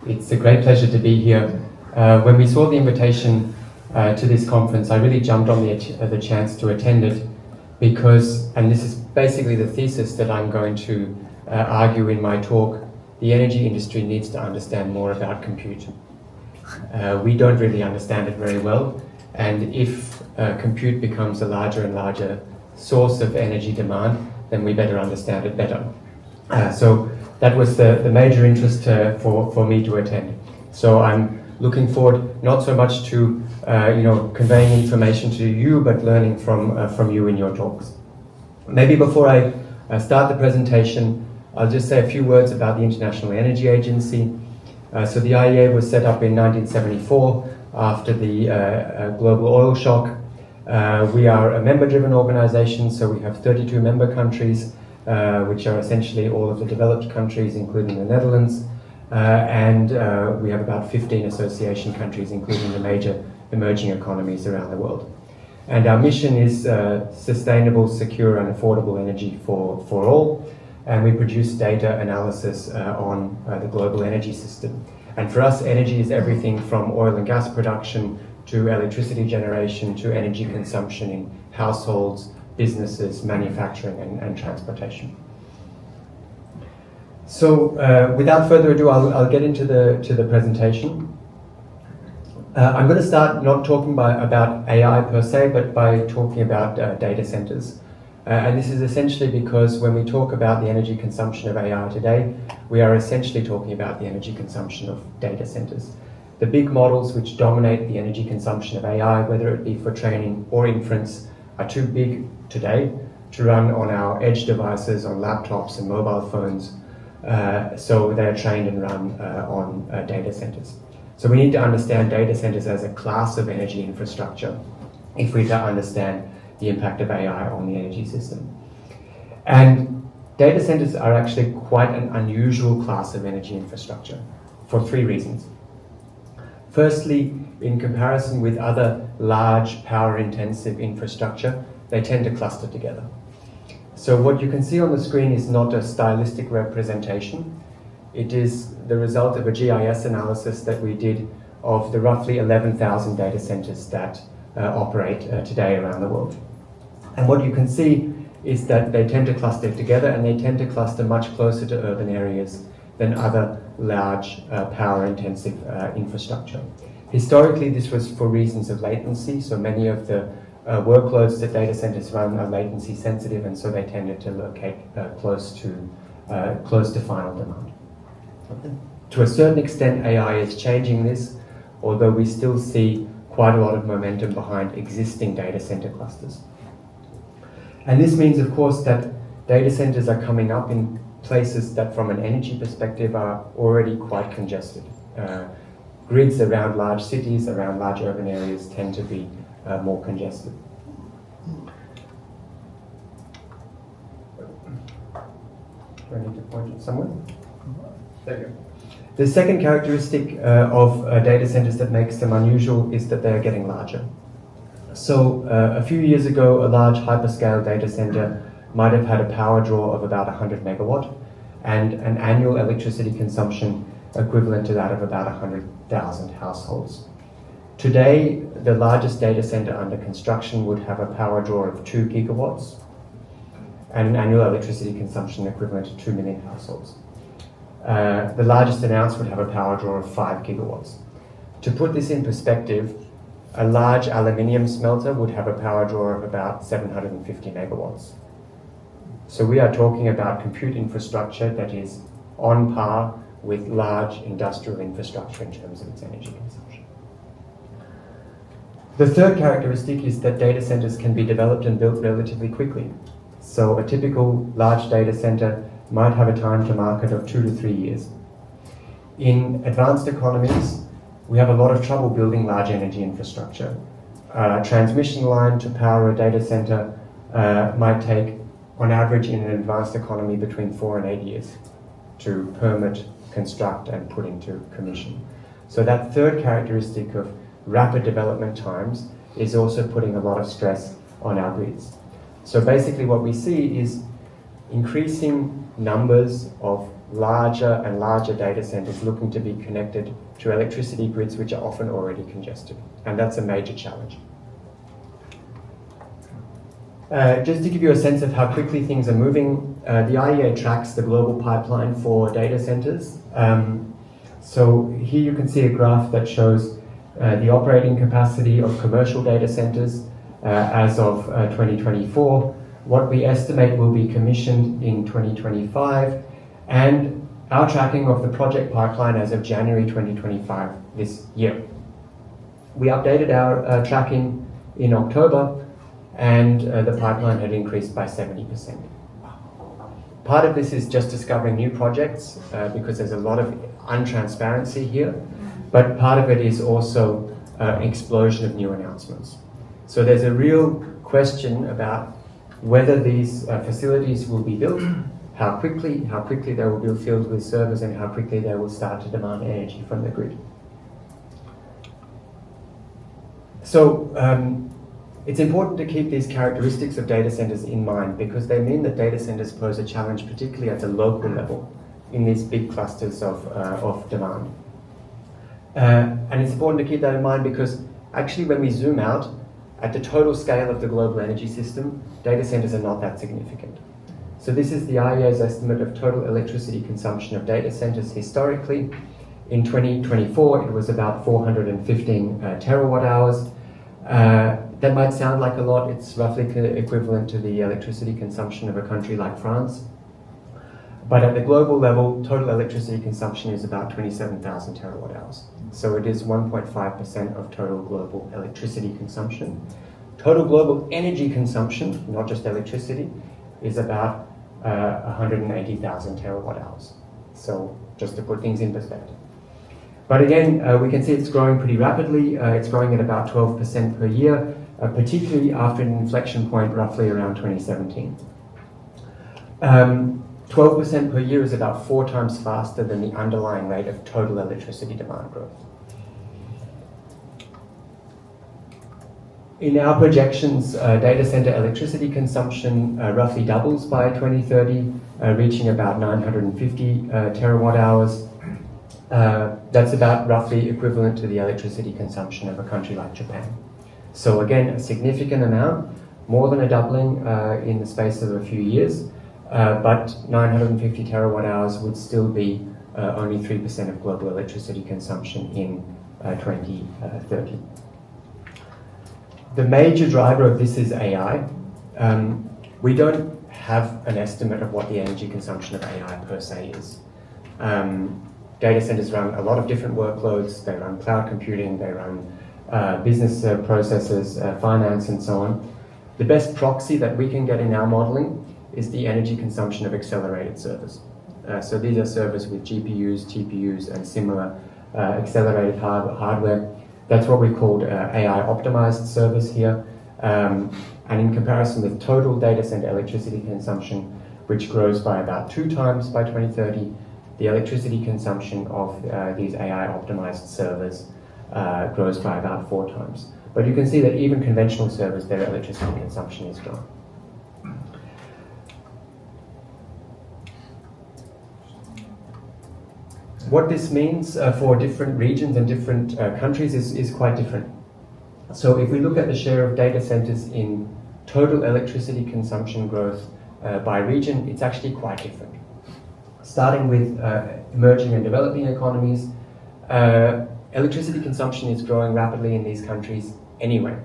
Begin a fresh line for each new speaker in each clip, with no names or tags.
It's a great pleasure to be here. When we saw the invitation to this conference, I really jumped on the chance to attend it because, and this is basically the thesis that I'm going to argue in my talk, the energy industry needs to understand more about compute. We don't really understand it very well, and if compute becomes a larger and larger source of energy demand, then we better understand it better. So that was the major interest for me to attend. So I'm looking forward not so much to conveying information to you, but learning from you in your talks. Maybe before I start the presentation, I'll just say a few words about the International Energy Agency. So the IEA was set up in 1974 after the global oil shock. We are a member-driven organization, so we have 32 member countries, which are essentially all of the developed countries, including the Netherlands, and we have about 15 association countries, including the major emerging economies around the world. And our mission is sustainable, secure and affordable energy for all, and we produce data analysis on the global energy system. And for us, energy is everything from oil and gas production to electricity generation to energy consumption in households, businesses, manufacturing and transportation. So without further ado, I'll get into the presentation. I'm going to start not talking about AI per se, but by talking about data centers. And this is essentially because when we talk about the energy consumption of AI today, we are essentially talking about the energy consumption of data centers. The big models which dominate the energy consumption of AI, whether it be for training or inference, are too big today to run on our edge devices, on laptops and mobile phones. So they're trained and run on data centers. So we need to understand data centers as a class of energy infrastructure if we're to understand the impact of AI on the energy system. And data centers are actually quite an unusual class of energy infrastructure for three reasons. Firstly, in comparison with other large power-intensive infrastructure, they tend to cluster together. So what you can see on the screen is not a stylistic representation. It is the result of a GIS analysis that we did of the roughly 11,000 data centers that operate today around the world. And what you can see is that they tend to cluster together, and they tend to cluster much closer to urban areas than other large power-intensive infrastructure. Historically, this was for reasons of latency, so many of the workloads that data centers run are latency sensitive, and so they tended to locate close to final demand. To a certain extent, AI is changing this, although we still see quite a lot of momentum behind existing data center clusters. And this means, of course, that data centers are coming up in places that from an energy perspective are already quite congested. Grids around large cities, around large urban areas tend to be more congested. Do I need to point it somewhere? There you go. The second characteristic of data centers that makes them unusual is that they are getting larger. So a few years ago, a large hyperscale data center might have had a power draw of about 100 megawatt and an annual electricity consumption equivalent to that of about 100,000 households. Today, the largest data center under construction would have a power draw of 2 gigawatts and an annual electricity consumption equivalent to 2 million households. The largest announced would have a power draw of 5 gigawatts. To put this in perspective, a large aluminium smelter would have a power draw of about 750 megawatts. So we are talking about compute infrastructure that is on par with large industrial infrastructure in terms of its energy consumption. The third characteristic is that data centers can be developed and built relatively quickly. So a typical large data center might have a time to market of 2 to 3 years. In advanced economies, we have a lot of trouble building large energy infrastructure. A transmission line to power a data center might take, on average in an advanced economy, between 4 and 8 years to permit, construct and put into commission. So that third characteristic of rapid development times is also putting a lot of stress on our grids. So basically what we see is increasing numbers of larger and larger data centers looking to be connected to electricity grids which are often already congested. And that's a major challenge. Just to give you a sense of how quickly things are moving, the IEA tracks the global pipeline for data centers. So here you can see a graph that shows the operating capacity of commercial data centers as of 2024, what we estimate will be commissioned in 2025, and our tracking of the project pipeline as of January 2025 this year. We updated our tracking in October, and the pipeline had increased by 70%. Part of this is just discovering new projects because there's a lot of untransparency here, but part of it is also explosion of new announcements. So there's a real question about whether these facilities will be built, how quickly they will be filled with servers, and how quickly they will start to demand energy from the grid. So it's important to keep these characteristics of data centers in mind because they mean that data centers pose a challenge, particularly at the local level, in these big clusters of demand. And it's important to keep that in mind because actually when we zoom out, at the total scale of the global energy system, data centers are not that significant. So this is the IEA's estimate of total electricity consumption of data centers historically. In 2024, it was about 415 terawatt hours. That might sound like a lot. It's roughly equivalent to the electricity consumption of a country like France. But at the global level, total electricity consumption is about 27,000 terawatt hours. So it is 1.5% of total global electricity consumption. Total global energy consumption, not just electricity, is about 180,000 terawatt hours. So just to put things in perspective. But again, we can see it's growing pretty rapidly. It's growing at about 12% per year, particularly after an inflection point roughly around 2017. 12% per year is about 4 times faster than the underlying rate of total electricity demand growth. In our projections, data center electricity consumption roughly doubles by 2030, reaching about 950 terawatt hours. That's about roughly equivalent to the electricity consumption of a country like Japan. So again, a significant amount, more than a doubling in the space of a few years. But 950 terawatt hours would still be only 3% of global electricity consumption in 2030. The major driver of this is AI. We don't have an estimate of what the energy consumption of AI per se is. Data centers run a lot of different workloads. They run cloud computing, they run business processes, finance, and so on. The best proxy that we can get in our modeling is the energy consumption of accelerated servers. So these are servers with GPUs, TPUs, and similar accelerated hardware. That's what we've called AI optimized servers here. And in comparison with total data center electricity consumption, which grows by about 2 times by 2030, the electricity consumption of these AI optimized servers grows by about 4 times. But you can see that even conventional servers, their electricity consumption is growing. What this means for different regions and different countries is quite different. So if we look at the share of data centers in total electricity consumption growth by region, it's actually quite different. Starting with emerging and developing economies, electricity consumption is growing rapidly in these countries anyway.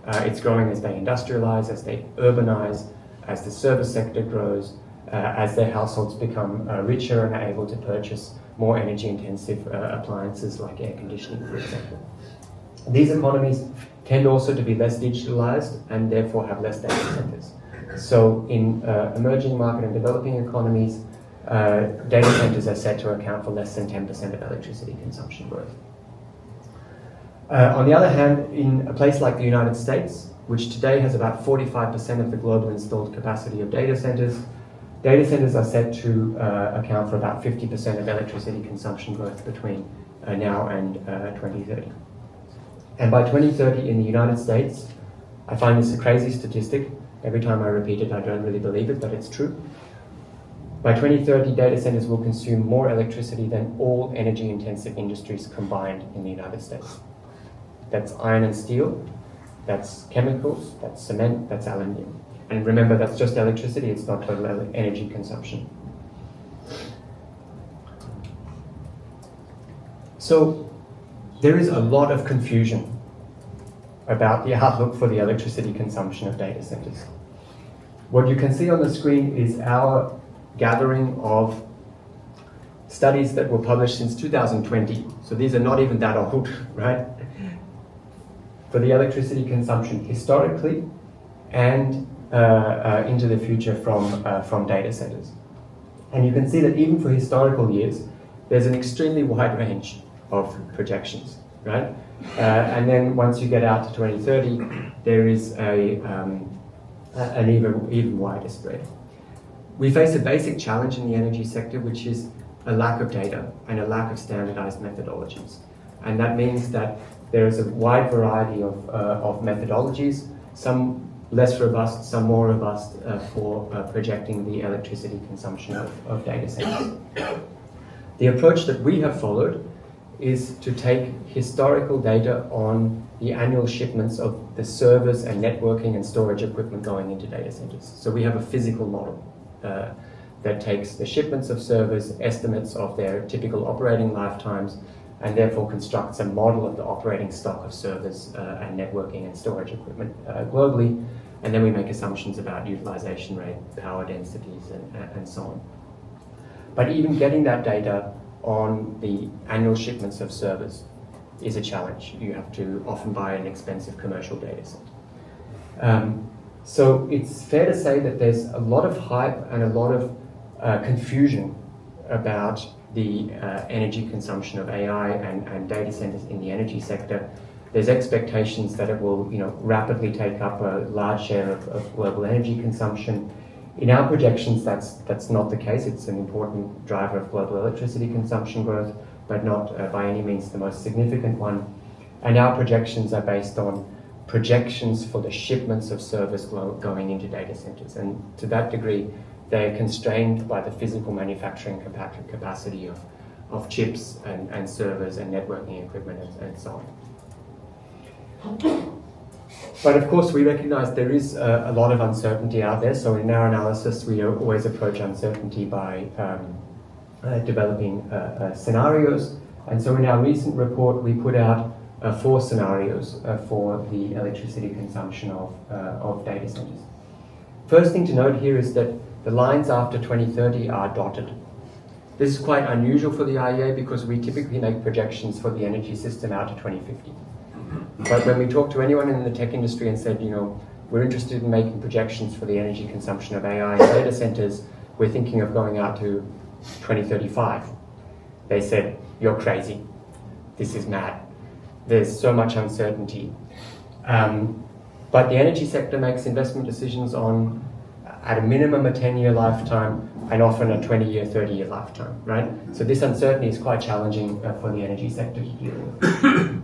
It's growing as they industrialize, as they urbanize, as the service sector grows, as their households become richer and are able to purchase more energy-intensive appliances like air conditioning, for example. These economies tend also to be less digitalized and therefore have less data centers. So in emerging market and developing economies, data centers are said to account for less than 10% of electricity consumption growth. On the other hand, in a place like the United States, which today has about 45% of the global installed capacity of data centers are set to account for about 50% of electricity consumption growth between now and 2030. And by 2030 in the United States, I find this a crazy statistic. Every time I repeat it, I don't really believe it, but it's true. By 2030, data centers will consume more electricity than all energy-intensive industries combined in the United States. That's iron and steel, that's chemicals, that's cement, that's aluminium. And remember, that's just electricity, it's not total energy consumption. So there is a lot of confusion about the outlook for the electricity consumption of data centers. What you can see on the screen is our gathering of studies that were published since 2020. So these are not even that old, right? For the electricity consumption historically and into the future from data centers. And you can see that even for historical years, there's an extremely wide range of projections, right? And then once you get out to 2030, there is an even wider spread. We face a basic challenge in the energy sector, which is a lack of data and a lack of standardized methodologies. And that means that there is a wide variety of methodologies, some less robust, some more robust for projecting the electricity consumption of data centers. The approach that we have followed is to take historical data on the annual shipments of the servers and networking and storage equipment going into data centers. So we have a physical model that takes the shipments of servers, estimates of their typical operating lifetimes, and therefore constructs a model of the operating stock of servers and networking and storage equipment globally. And then we make assumptions about utilization rate, power densities, and so on. But even getting that data on the annual shipments of servers is a challenge. You have to often buy an expensive commercial data set. So it's fair to say that there's a lot of hype and a lot of confusion about the energy consumption of AI and data centers in the energy sector. There's expectations that it will, rapidly take up a large share of global energy consumption. In our projections, that's not the case. It's an important driver of global electricity consumption growth, but not by any means the most significant one. And our projections are based on projections for the shipments of servers going into data centers. And to that degree, they're constrained by the physical manufacturing capacity of chips and servers and networking equipment and so on. But of course, we recognize there is a lot of uncertainty out there. So in our analysis, we always approach uncertainty by developing scenarios. And so in our recent report, we put out 4 scenarios for the electricity consumption of data centers. First thing to note here is that the lines after 2030 are dotted. This is quite unusual for the IEA because we typically make projections for the energy system out to 2050. But when we talk to anyone in the tech industry and said, we're interested in making projections for the energy consumption of AI and data centers, we're thinking of going out to 2035. They said, you're crazy. This is mad. There's so much uncertainty. But the energy sector makes investment decisions on, at a minimum, a 10-year lifetime, and often a 20-year, 30-year lifetime, right? So this uncertainty is quite challenging for the energy sector to deal with.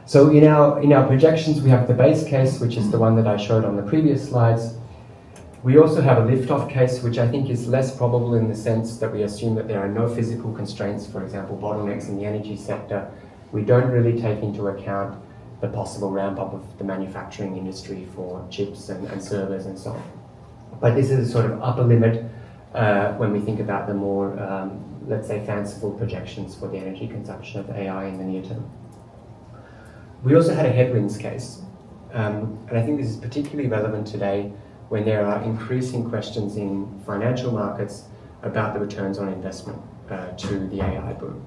So in our projections, we have the base case, which is the one that I showed on the previous slides. We also have a lift-off case, which I think is less probable in the sense that we assume that there are no physical constraints, for example, bottlenecks in the energy sector. We don't really take into account the possible ramp-up of the manufacturing industry for chips and servers and so on. But this is a sort of upper limit when we think about the more, let's say, fanciful projections for the energy consumption of AI in the near term. We also had a headwinds case, and I think this is particularly relevant today when there are increasing questions in financial markets about the returns on investment to the AI boom.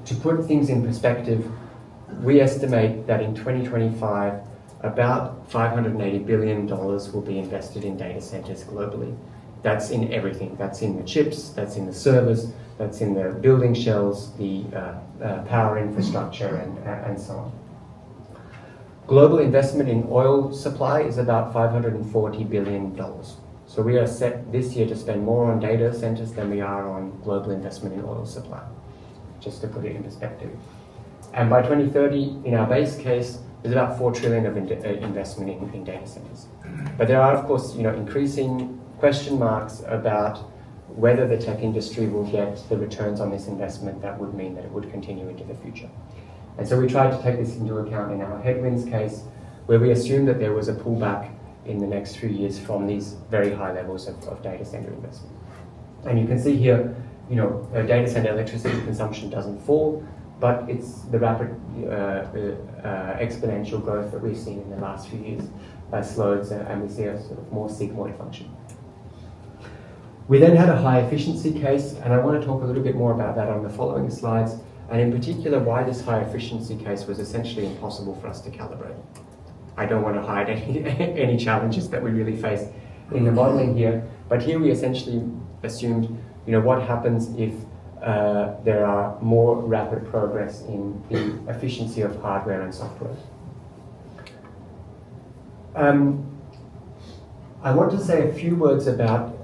To put things in perspective, we estimate that in 2025, about $580 billion will be invested in data centers globally. That's in everything. That's in the chips, that's in the servers, that's in the building shells, the power infrastructure, and so on. Global investment in oil supply is about $540 billion. So we are set this year to spend more on data centers than we are on global investment in oil supply, just to put it in perspective. And by 2030, in our base case, there's about $4 trillion of investment in data centers. But there are, of course, increasing question marks about whether the tech industry will get the returns on this investment that would mean that it would continue into the future. And so we tried to take this into account in our headwinds case, where we assumed that there was a pullback in the next few years from these very high levels of data center investment. And you can see here, data center electricity consumption doesn't fall, but it's the rapid exponential growth that we've seen in the last few years slows, and we see a sort of more sigmoid function. We then had a high efficiency case, and I want to talk a little bit more about that on the following slides, and in particular why this high efficiency case was essentially impossible for us to calibrate. I don't want to hide any challenges that we really face in the modeling here, but here we essentially assumed, what happens if there are more rapid progress in the efficiency of hardware and software. I want to say a few words about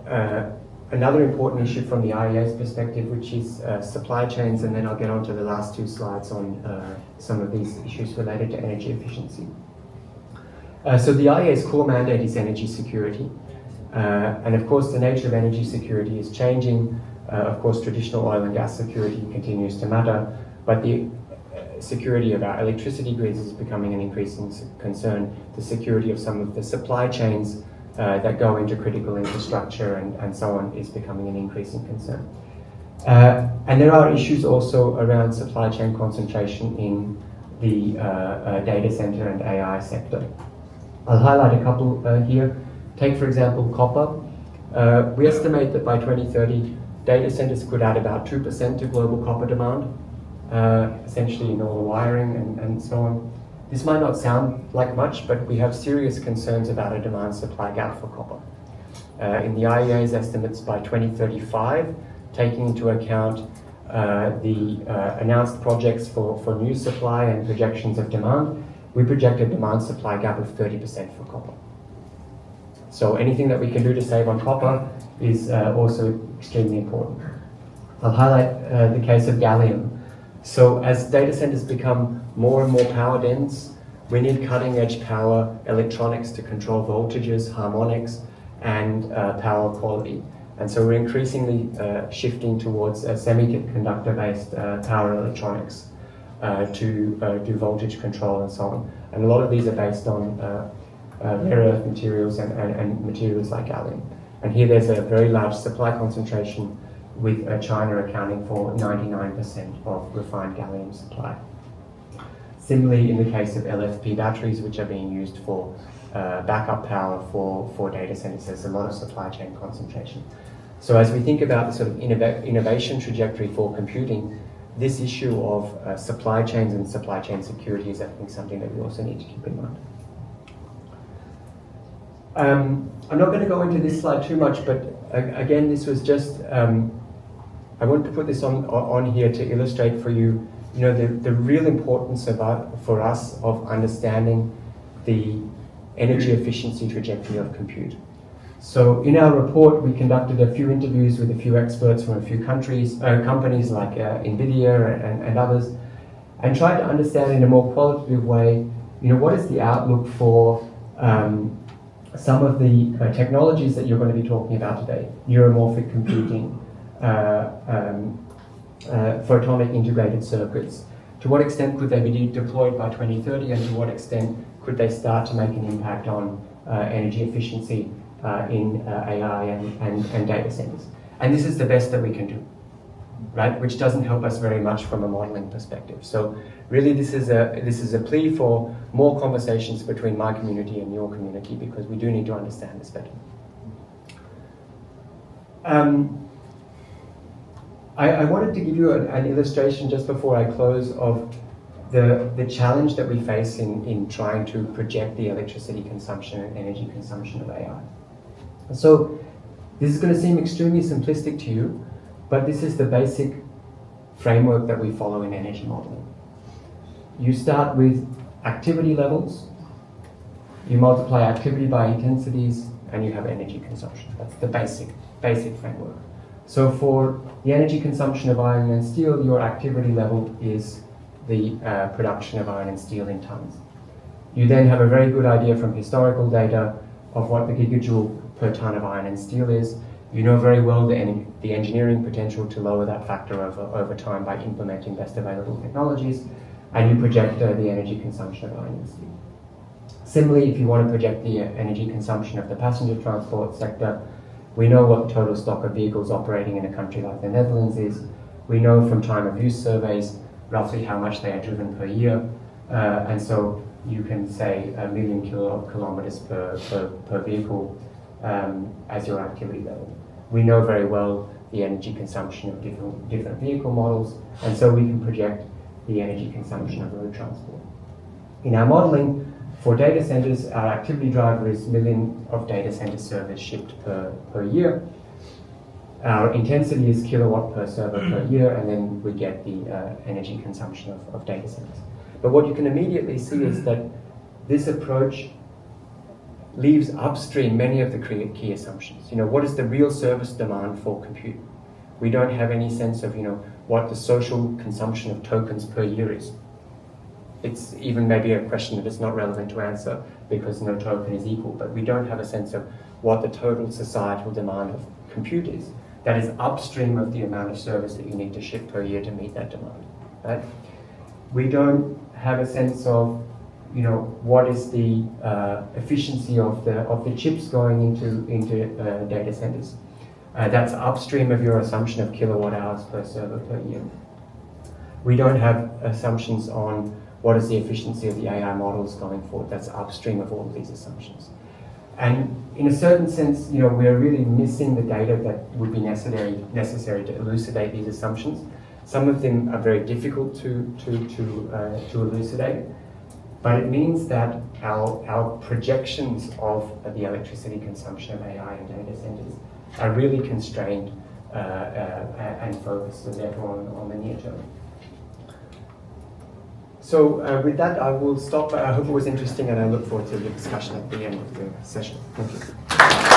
another important issue from the IEA's perspective, which is supply chains, and then I'll get on to the last two slides on some of these issues related to energy efficiency. So the IEA's core mandate is energy security, and of course the nature of energy security is changing. Of course traditional oil and gas security continues to matter, but the security of our electricity grids is becoming an increasing concern. The security of some of the supply chains that go into critical infrastructure and so on is becoming an increasing concern. And there are issues also around supply chain concentration in the data center and AI sector. I'll highlight a couple here. Take, for example, copper. We estimate that by 2030, data centers could add about 2% to global copper demand, essentially in all the wiring and so on. This might not sound like much, but we have serious concerns about a demand-supply gap for copper. In the IEA's estimates by 2035, taking into account the announced projects for new supply and projections of demand, we project a demand-supply gap of 30% for copper. So anything that we can do to save on copper is also extremely important. I'll highlight the case of gallium. So as data centers become more and more power dense, we need cutting-edge power electronics to control voltages, harmonics, and power quality. And so we're increasingly shifting towards semiconductor-based power electronics to do voltage control and so on. And a lot of these are based on rare earth materials and materials like gallium. And here there's a very large supply concentration, with China accounting for 99% of refined gallium supply. Similarly, in the case of LFP batteries, which are being used for backup power for data centers, there's a lot of supply chain concentration. So as we think about the sort of innovation trajectory for computing, this issue of supply chains and supply chain security is, I think, something that we also need to keep in mind. I'm not going to go into this slide too much, but again, this was just, I wanted to put this on here to illustrate for you, the real importance for us of understanding the energy efficiency trajectory of compute. So in our report, we conducted a few interviews with a few experts from a few companies like NVIDIA and others, and tried to understand in a more qualitative way, what is the outlook for some of the technologies that you're going to be talking about today: neuromorphic computing, photonic integrated circuits. To what extent could they be deployed by 2030, and to what extent could they start to make an impact on energy efficiency in AI and data centers? And this is the best that we can do, right? Which doesn't help us very much from a modeling perspective. So really this is a plea for more conversations between my community and your community, because we do need to understand this better. I wanted to give you an illustration just before I close of the challenge that we face in trying to project the electricity consumption and energy consumption of AI. So this is going to seem extremely simplistic to you, but this is the basic framework that we follow in energy modeling. You start with activity levels, you multiply activity by intensities, and you have energy consumption. That's the basic framework. So for the energy consumption of iron and steel, your activity level is the production of iron and steel in tons. You then have a very good idea from historical data of what the gigajoule per ton of iron and steel is. You know very well the engineering potential to lower that factor over time by implementing best available technologies, and you project the energy consumption of iron and steel. Similarly, if you want to project the energy consumption of the passenger transport sector, we know what the total stock of vehicles operating in a country like the Netherlands is. We know from time of use surveys roughly how much they are driven per year, and so you can say 1 million kilometers per vehicle as your activity level. We know very well the energy consumption of different vehicle models, and so we can project the energy consumption of road transport. In our modeling, for data centers, our activity driver is million of data center servers shipped per year. Our intensity is kilowatt per server per year, and then we get the energy consumption of data centers. But what you can immediately see is that this approach leaves upstream many of the key assumptions. What is the real service demand for compute? We don't have any sense of, what the social consumption of tokens per year is. It's even maybe a question that is not relevant to answer because no token is equal, but we don't have a sense of what the total societal demand of compute is. That is upstream of the amount of service that you need to ship per year to meet that demand, right? We don't have a sense of, what is the efficiency of the chips going into data centers. That's upstream of your assumption of kilowatt hours per server per year. We don't have assumptions on what is the efficiency of the AI models going forward. That's upstream of all of these assumptions. And in a certain sense, we're really missing the data that would be necessary to elucidate these assumptions. Some of them are very difficult to elucidate, but it means that our projections of the electricity consumption of AI and data centers are really constrained and focused, and therefore on the near term. So with that, I will stop. I hope it was interesting, and I look forward to the discussion at the end of the session. Thank you.